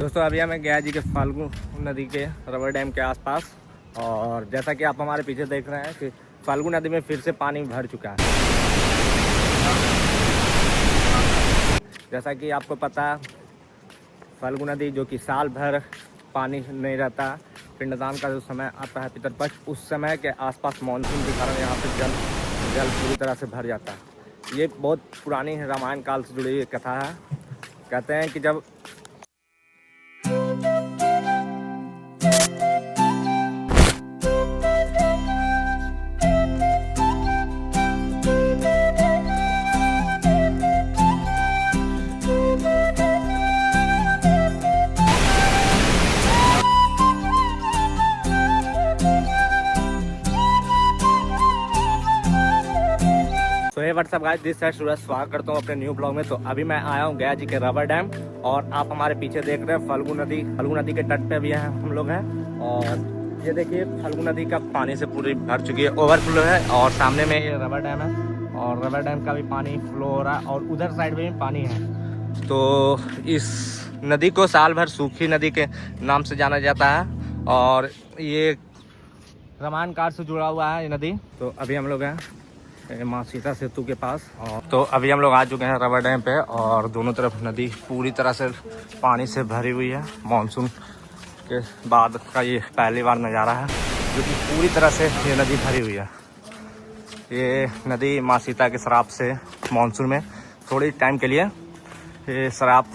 दोस्तों अभी हमें गया जी के फाल्गु नदी के रबर डैम के आसपास, और जैसा कि आप हमारे पीछे देख रहे हैं कि फाल्गु नदी में फिर से पानी भर चुका है। जैसा कि आपको पता है, फाल्गु नदी जो कि साल भर पानी नहीं रहता, पिंडदान का जो समय आता है पितरपक्ष, उस समय के आसपास मानसून के कारण यहाँ पे जल पूरी तरह से भर जाता है। ये बहुत पुरानी रामायण काल से जुड़ी हुई कथा है। कहते हैं कि जब हे व्हाट्सअप गाइस, दिस है सूरज। स्वागत करता हूँ अपने न्यू ब्लॉग में। तो अभी मैं आया हूँ गया जी के रबर डैम, और आप हमारे पीछे देख रहे हैं फाल्गु नदी के तट पे भी हैं हम लोग हैं। और ये देखिए फाल्गु नदी का पानी से पूरी भर चुकी है, ओवरफ्लो है। और सामने में ये रबर डैम है, और रबर डैम का भी पानी फ्लो हो रहा है, और उधर साइड में भी पानी है। तो इस नदी को साल भर सूखी नदी के नाम से जाना जाता है, और ये रामायण काल से जुड़ा हुआ है ये नदी। तो अभी हम लोग हैं माँ सीता सेतु के पास, और तो अभी हम लोग आ चुके हैं रबर डैम पे, और दोनों तरफ नदी पूरी तरह से पानी से भरी हुई है। मानसून के बाद का ये पहली बार नज़ारा है जो कि पूरी तरह से ये नदी भरी हुई है। ये नदी माँ सीता के श्राप से मानसून में थोड़ी टाइम के लिए ये श्राप,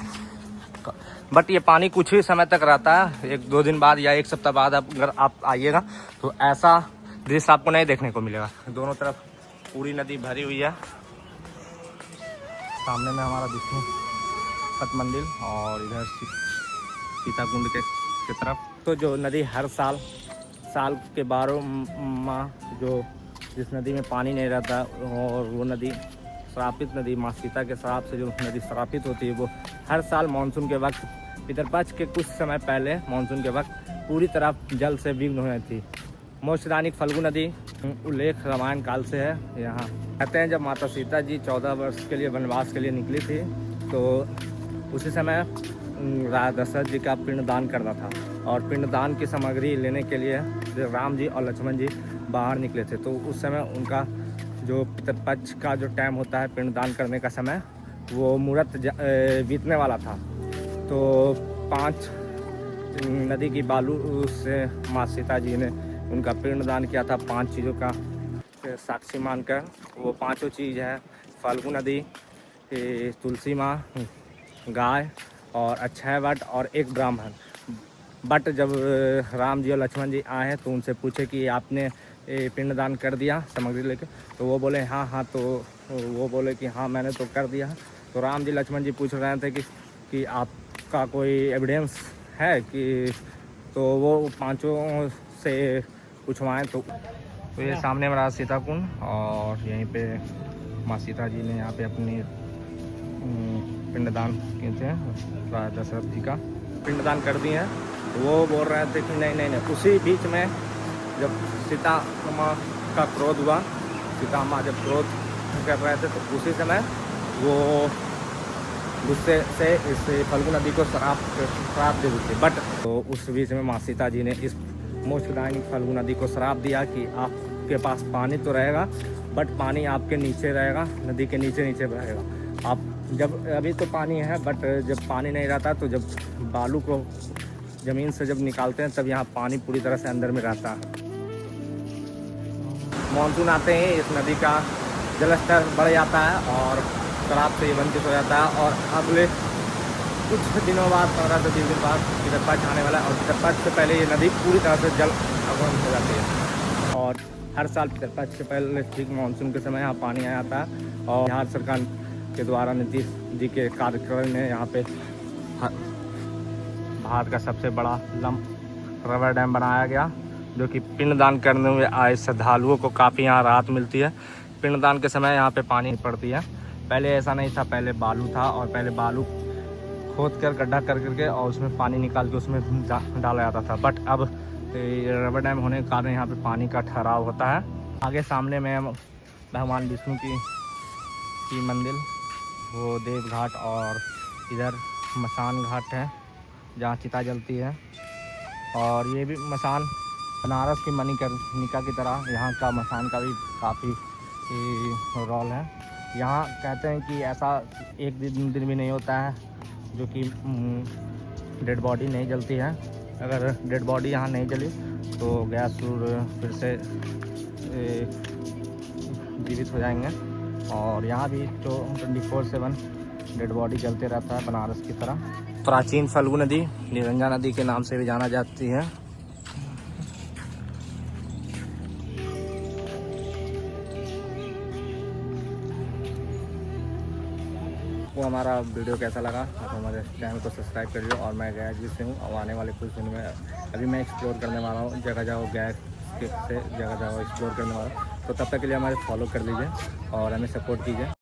बट ये पानी कुछ ही समय तक रहता है। 1-2 दिन बाद या 1 सप्ताह बाद अगर आप आइएगा तो ऐसा दृश्य आपको नहीं देखने को मिलेगा। दोनों तरफ पूरी नदी भरी हुई है। सामने में हमारा विष्णु पत मंदिर, और इधर सीता कुंड के तरफ। तो जो नदी हर साल के 12 माह जो जिस नदी में पानी नहीं रहता, और वो नदी श्रापित नदी माँ सीता के श्राप से जो नदी श्रापित होती है, वो हर साल मानसून के वक्त पितरपक्ष के कुछ समय पहले मानसून के वक्त पूरी तरह जल से विघ्न हो थी। मोक्षदायिनी फाल्गु नदी उल्लेख रामायण काल से है। यहाँ कहते हैं जब माता सीता जी 14 वर्ष के लिए वनवास के लिए निकली थी, तो उसी समय राजा दशरथ जी का पिंडदान करना था, और पिंडदान की सामग्री लेने के लिए राम जी और लक्ष्मण जी बाहर निकले थे। तो उस समय उनका जो पितरपक्ष का जो टाइम होता है पिंडदान करने का समय, वो मुहूर्त बीतने वाला था। तो 5 नदी की बालू से माँ सीता जी ने उनका पिंडदान किया था। 5 चीज़ों का साक्षी मानकर, वो 5 चीज़ है फाल्गु नदी, तुलसी माँ, गाय, और अक्षय वट, और एक ब्राह्मण। बट जब राम जी और लक्ष्मण जी आए हैं तो उनसे पूछे कि आपने पिंडदान कर दिया सामग्री लेकर, तो वो बोले हाँ। तो वो बोले कि हाँ मैंने तो कर दिया। तो राम जी लक्ष्मण जी पूछ रहे थे कि आपका कोई एविडेंस है कि, तो वो 5 से पूछवाएँ। तो ये सामने में रहा सीता कुंड, और यहीं पे माँ सीता जी ने यहाँ पे अपनी पिंडदान किए थे। राजा दशरथ जी का पिंडदान कर दिए हैं। तो वो बोल रहे थे कि नहीं। उसी बीच में जब सीता माँ का क्रोध हुआ, सीता माँ जब क्रोध कर रहे थे, तो उसी समय वो गुस्से से इस फाल्गु नदी को श्राप दे दी थी। बट तो उस बीच में माँ सीता जी ने इस मोक्षदायिनी फाल्गु नदी को श्राप दिया कि आपके पास पानी तो रहेगा, बट पानी आपके नीचे रहेगा, नदी के नीचे रहेगा। आप जब अभी तो पानी है, बट जब पानी नहीं रहता, तो जब बालू को ज़मीन से जब निकालते हैं तब यहाँ पानी पूरी तरह से अंदर में रहता है। मानसून आते ही इस नदी का जलस्तर बढ़ जाता है, और श्राप से वंचित हो जाता है। और अगले कुछ दिनों बाद, 15 से 20 दिन बाद पितरपक्ष आने वाला है, और पितरपक्ष से पहले ये नदी पूरी तरह से जल अवरुद्ध हो जाती है। और हर साल पितरपक्ष के पहले ठीक मानसून के समय यहाँ पानी आ जाता है, और बिहार सरकार के द्वारा नीतीश जी के कार्यक्रम में यहाँ पे भारत का सबसे बड़ा रबर डैम बनाया गया, जो कि पिंडदान करने में आए श्रद्धालुओं को काफ़ी यहाँ राहत मिलती है। पिंडदान के समय यहाँ पे पानी पड़ती है। पहले ऐसा नहीं था, पहले बालू था, और पहले बालू खोद कर गड्ढा करके और उसमें पानी निकाल के उसमें डाला जाता था। बट अब रबर डैम होने के कारण यहाँ पे पानी का ठहराव होता है। आगे सामने में भगवान विष्णु की मंदिर, वो देव घाट, और इधर मसान घाट है, जहाँ चिता जलती है। और ये भी मसान बनारस की मणिकर्णिका की तरह यहाँ का मसान का भी काफ़ी रोल है। यहाँ कहते हैं कि ऐसा एक दिन भी नहीं होता है जो कि डेड बॉडी नहीं जलती है। अगर डेड बॉडी यहाँ नहीं जली तो गयासुर फिर से जीवित हो जाएंगे। और यहाँ भी 24/7 डेड बॉडी जलते रहता है बनारस की तरह। प्राचीन फल्गु नदी निरंजा नदी के नाम से भी जाना जाती है। वो हमारा वीडियो कैसा लगा तो हमारे चैनल को सब्सक्राइब करिए। और मैं गया जी से हूँ और आने वाले कुछ दिन में अभी मैं एक्सप्लोर करने वाला हूँ, जगह जगह गया से जगह जगह एक्सप्लोर करने वाला हूँ। तो तब तक के लिए हमारे फॉलो कर लीजिए और हमें सपोर्ट कीजिए।